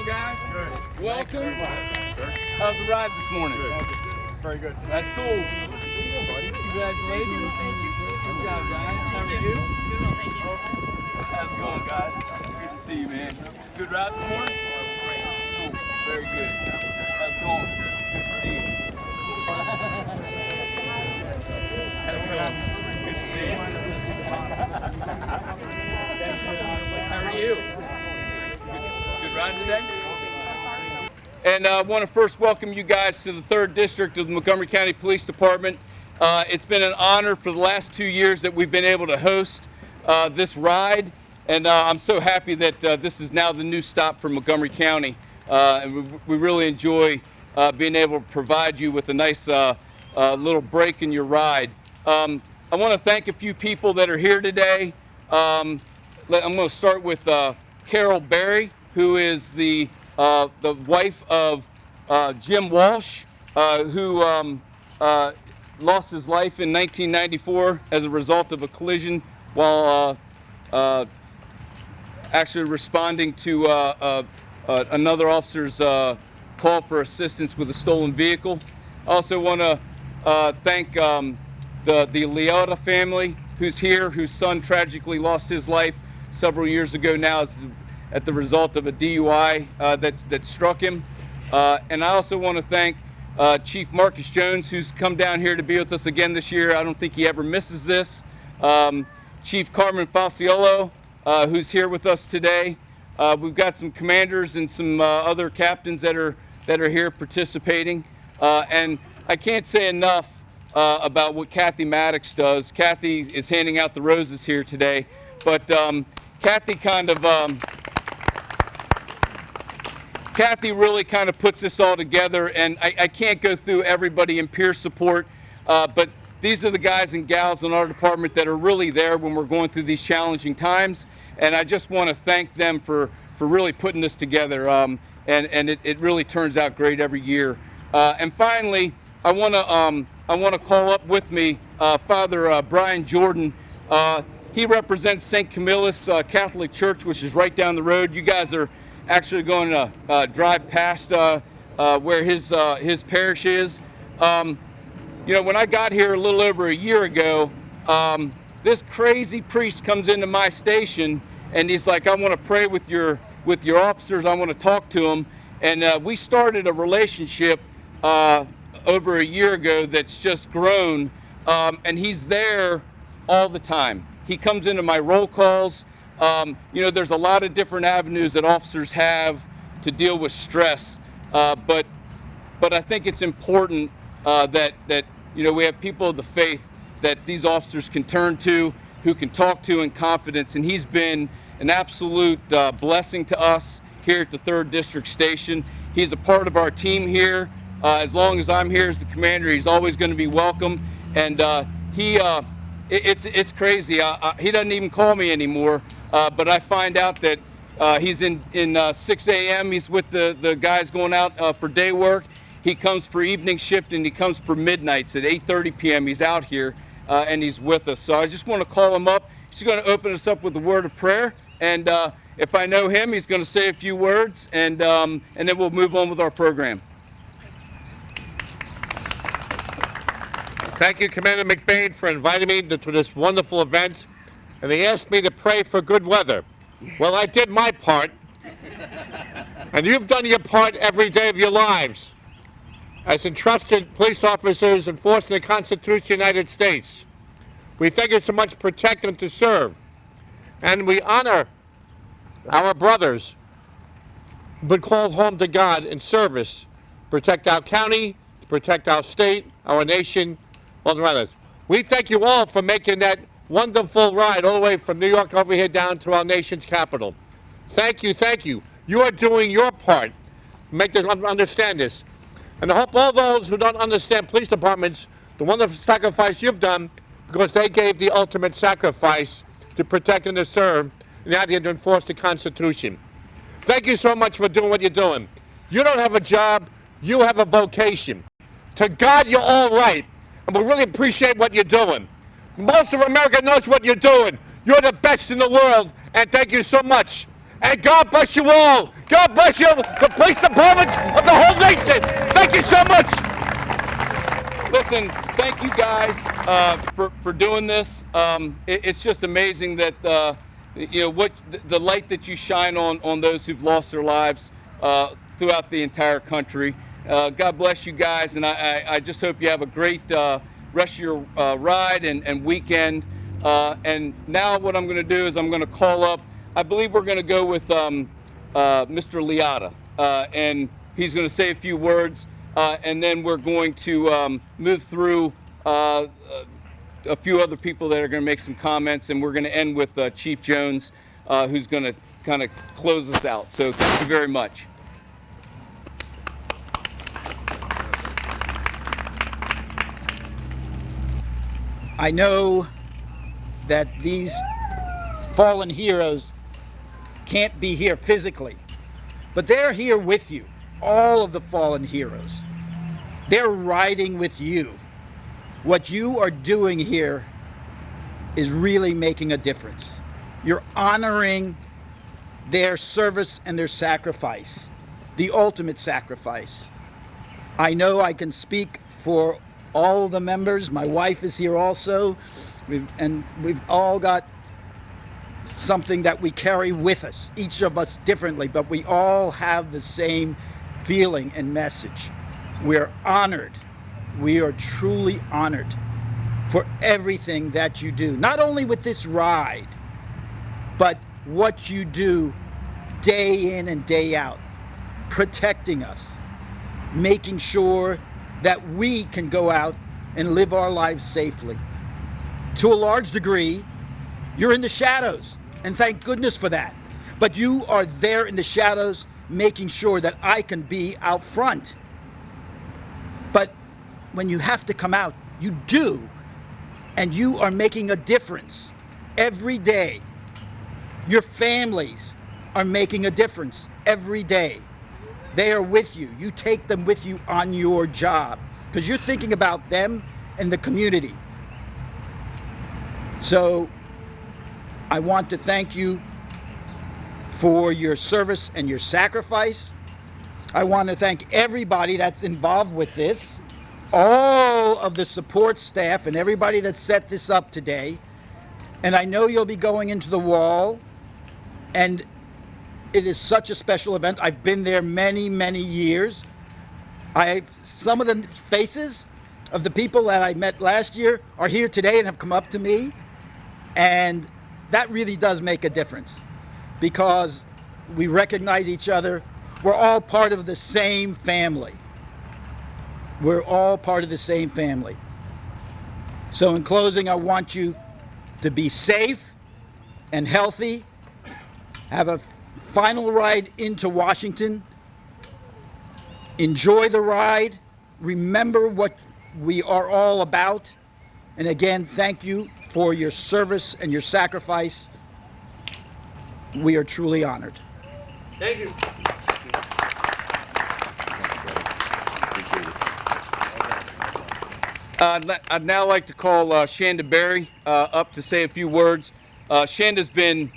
going, guys? Good. Welcome. How's the ride this morning? Good. Very good. That's cool. Congratulations. Good job, guys. How are you? How's it going, guys? Good to see you, man. Good ride this morning? Cool. Very good. How's it going? Good to see you. How's it going? Good to see you. How are you? Good ride today? And I want to first welcome you guys to the 3rd District of the Montgomery County Police Department. It's been an honor for the last 2 years that we've been able to host this ride, and I'm so happy that this is now the new stop for Montgomery County. And we really enjoy being able to provide you with a nice little break in your ride. I want to thank a few people that are here today. I'm going to start with Carol Berry, who is the wife of Jim Walsh, who lost his life in 1994 as a result of a collision while actually responding to another officer's call for assistance with a stolen vehicle. I also want to thank the Leota family who's here, whose son tragically lost his life several years ago now as at the result of a DUI that struck him. And I also want to thank Chief Marcus Jones, who's come down here to be with us again this year. I don't think he ever misses this. Chief Carmen Falciolo, who's here with us today. We've got some commanders and some other captains that are here participating. And I can't say enough about what Kathy Maddox does. Kathy is handing out the roses here today, but Kathy really kind of puts this all together, and I can't go through everybody in peer support, but these are the guys and gals in our department that are really there when we're going through these challenging times, and I just want to thank them for really putting this together, and it really turns out great every year. And finally, I want to call up with me Father Brian Jordan. He represents St. Camillus Catholic Church, which is right down the road. You guys are actually going to drive past where his parish is. You know, when I got here a little over a year ago, this crazy priest comes into my station and he's like, I want to pray with your officers. I want to talk to them. And we started a relationship over a year ago that's just grown, and he's there all the time. He comes into my roll calls. You know, there's a lot of different avenues that officers have to deal with stress, but I think it's important that you know, we have people of the faith that these officers can turn to, who can talk to in confidence, and he's been an absolute blessing to us here at the 3rd District Station. He's a part of our team here. As long as I'm here as the commander, he's always going to be welcome, and it's crazy. He doesn't even call me anymore, but I find out that he's in 6 a.m. He's with the guys going out for day work. He comes for evening shift, and he comes for midnights at 8:30 p.m. He's out here, and he's with us. So I just want to call him up. He's going to open us up with a word of prayer, and if I know him, he's going to say a few words, and then we'll move on with our program. Thank you, Commander McBain, for inviting me to this wonderful event. And they asked me to pray for good weather. Well, I did my part. And you've done your part every day of your lives as entrusted police officers enforcing the Constitution of the United States. We thank you so much to protect and to serve. And we honor our brothers who've been called home to God in service, protect our county, protect our state, our nation, all the others. We thank you all for making that wonderful ride all the way from New York over here down to our nation's capital. Thank you, thank you. You are doing your part. Make them understand this. And I hope all those who don't understand police departments, the wonderful sacrifice you've done, because they gave the ultimate sacrifice to protect and to serve, and out here to enforce the Constitution. Thank you so much for doing what you're doing. You don't have a job, you have a vocation. To God, you're all right. And we really appreciate what you're doing. Most of America knows what you're doing. You're the best in the world, and thank you so much. And God bless you all. God bless you, the police departments of the whole nation. Thank you so much. Listen, thank you guys for doing this. It's just amazing that what the light that you shine on those who've lost their lives throughout the entire country. God bless you guys, and I just hope you have a great rest of your ride and weekend. And now what I'm going to do is I'm going to call up. I believe we're going to go with Mr. Liotta, and he's going to say a few words, and then we're going to move through a few other people that are going to make some comments, and we're going to end with Chief Jones, who's going to kind of close us out. So thank you very much. I know that these fallen heroes can't be here physically, but they're here with you, all of the fallen heroes. They're riding with you. What you are doing here is really making a difference. You're honoring their service and their sacrifice, the ultimate sacrifice. I know I can speak for all the members. My wife is here also. We've all got something that we carry with us, each of us differently, but we all have the same feeling and message. We're honored. We are truly honored for everything that you do, not only with this ride, but what you do day in and day out, protecting us, making sure that we can go out and live our lives safely. To a large degree, you're in the shadows, and thank goodness for that. But you are there in the shadows making sure that I can be out front. But when you have to come out, you do, and you are making a difference every day. Your families are making a difference every day. They are with you. You take them with you on your job because you're thinking about them and the community. So I want to thank you for your service and your sacrifice. I want to thank everybody that's involved with this, all of the support staff and everybody that set this up today. And I know you'll be going into the wall, and it is such a special event. I've been there many, many years. Some of the faces of the people that I met last year are here today and have come up to me. And that really does make a difference because we recognize each other. We're all part of the same family. We're all part of the same family. So in closing, I want you to be safe and healthy. Have a final ride into Washington. Enjoy the ride. Remember what we are all about. And again, thank you for your service and your sacrifice. We are truly honored. Thank you. I'd now like to call Shanda Berry up to say a few words. Shanda's been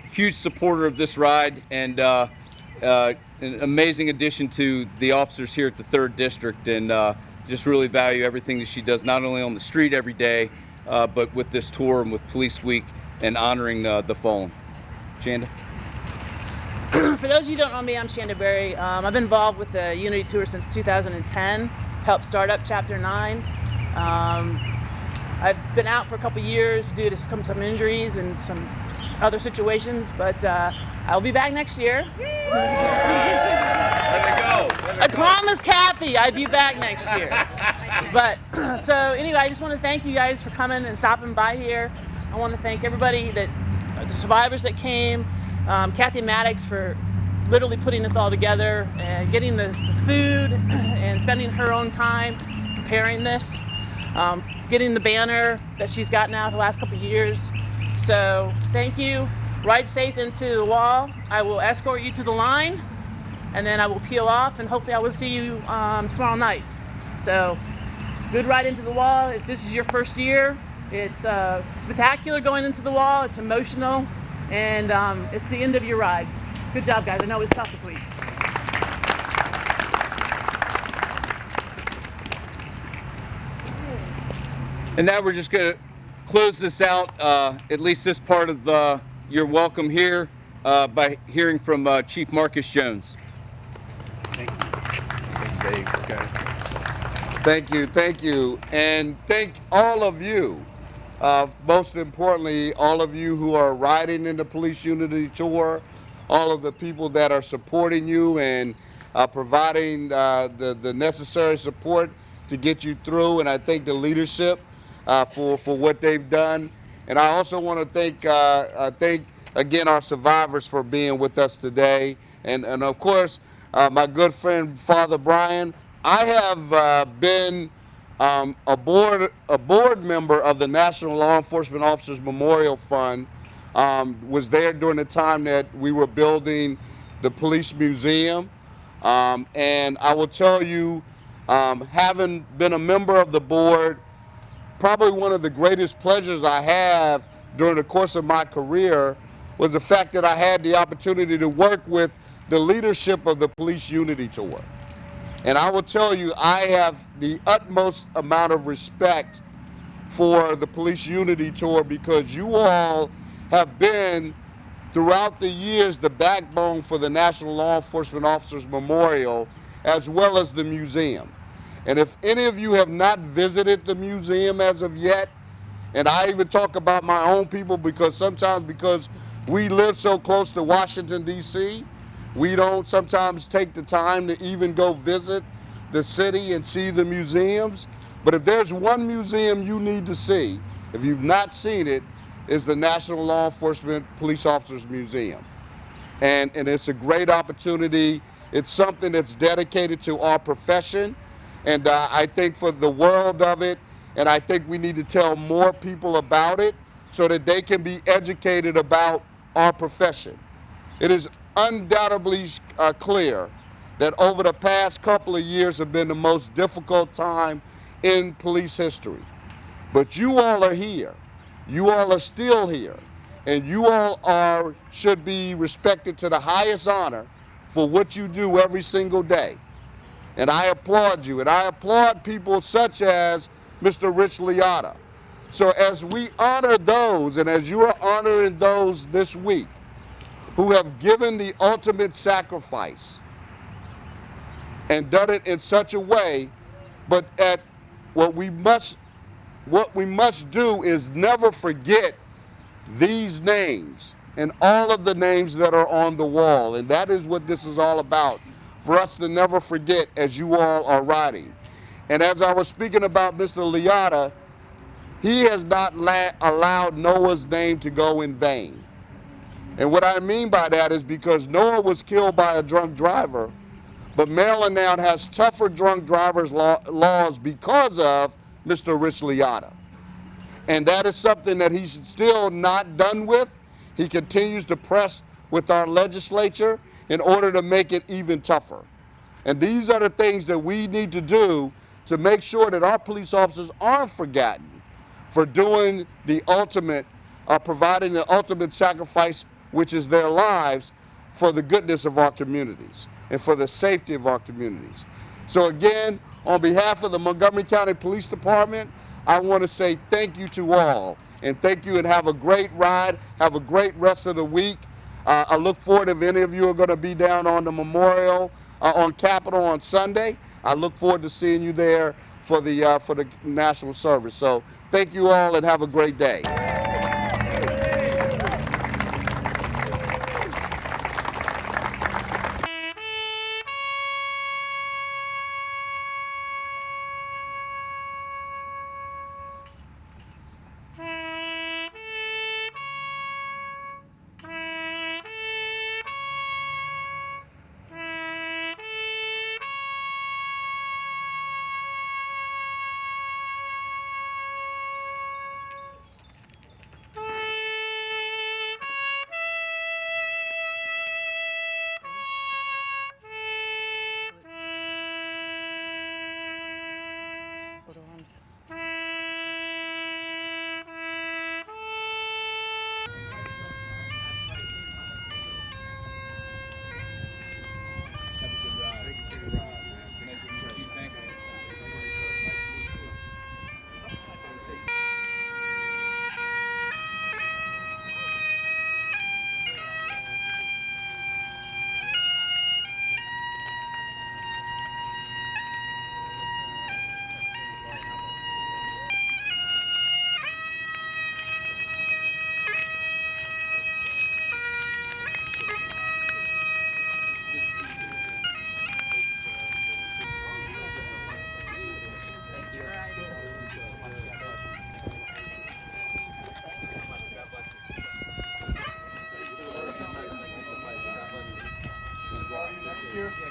a huge supporter of this ride and an amazing addition to the officers here at the 3rd District, and just really value everything that she does, not only on the street every day, but with this tour and with Police Week and honoring the fallen. Shanda? For those of you who don't know me, I'm Shanda Berry. I've been involved with the Unity Tour since 2010, helped start up Chapter 9. I've been out for a couple years due to some injuries and some other situations, but I'll be back next year. I promised Kathy I'd be back next year. But so anyway, I just want to thank you guys for coming and stopping by here. I want to thank everybody the survivors that came, Kathy Maddox for literally putting this all together and getting the food and spending her own time preparing this, getting the banner that she's got now for the last couple of years. So thank you. Ride safe into the wall. I will escort you to the line, and then I will peel off, and hopefully I will see you tomorrow night. So good ride into the wall. If this is your first year, it's spectacular going into the wall. It's emotional. And it's the end of your ride. Good job, guys. I know it was tough this week. And now we're just going to close this out, at least this part of your welcome here, by hearing from Chief Marcus Jones. Thank you. Thanks, Dave. Okay. Thank you, and thank all of you. Most importantly, all of you who are riding in the Police Unity Tour, all of the people that are supporting you and providing the necessary support to get you through, and I thank the leadership for what they've done. And I also want to thank again our survivors for being with us today, and of course my good friend Father Brian. I have been a board member of the National Law Enforcement Officers Memorial Fund. Was there during the time that we were building the police museum, and I will tell you, having been a member of the board, probably one of the greatest pleasures I have during the course of my career was the fact that I had the opportunity to work with the leadership of the Police Unity Tour. And I will tell you, I have the utmost amount of respect for the Police Unity Tour because you all have been, throughout the years, the backbone for the National Law Enforcement Officers Memorial, as well as the museum. And if any of you have not visited the museum as of yet, and I even talk about my own people because we live so close to Washington, D.C., we don't sometimes take the time to even go visit the city and see the museums. But if there's one museum you need to see, if you've not seen it, is the National Law Enforcement Police Officers Museum. And it's a great opportunity. It's something that's dedicated to our profession. And I think for the world of it, and I think we need to tell more people about it so that they can be educated about our profession. It is undoubtedly clear that over the past couple of years have been the most difficult time in police history. But you all are here. You all are still here. And you all should be respected to the highest honor for what you do every single day. And I applaud you. And I applaud people such as Mr. Rich Liotta. So as we honor those, and as you are honoring those this week, who have given the ultimate sacrifice and done it in such a way, but what we must do is never forget these names and all of the names that are on the wall. And that is what this is all about, for us to never forget as you all are riding. And as I was speaking about Mr. Liotta, he has not allowed Noah's name to go in vain. And what I mean by that is because Noah was killed by a drunk driver, but Maryland now has tougher drunk drivers laws because of Mr. Rich Liotta. And that is something that he's still not done with. He continues to press with our legislature in order to make it even tougher. And these are the things that we need to do to make sure that our police officers aren't forgotten for doing the ultimate, providing the ultimate sacrifice, which is their lives, for the goodness of our communities and for the safety of our communities. So again, on behalf of the Montgomery County Police Department, I want to say thank you to all, and thank you, and have a great ride, have a great rest of the week. I look forward, if any of you are going to be down on the Memorial, on Capitol on Sunday, I look forward to seeing you there for the national service. So thank you all and have a great day. year?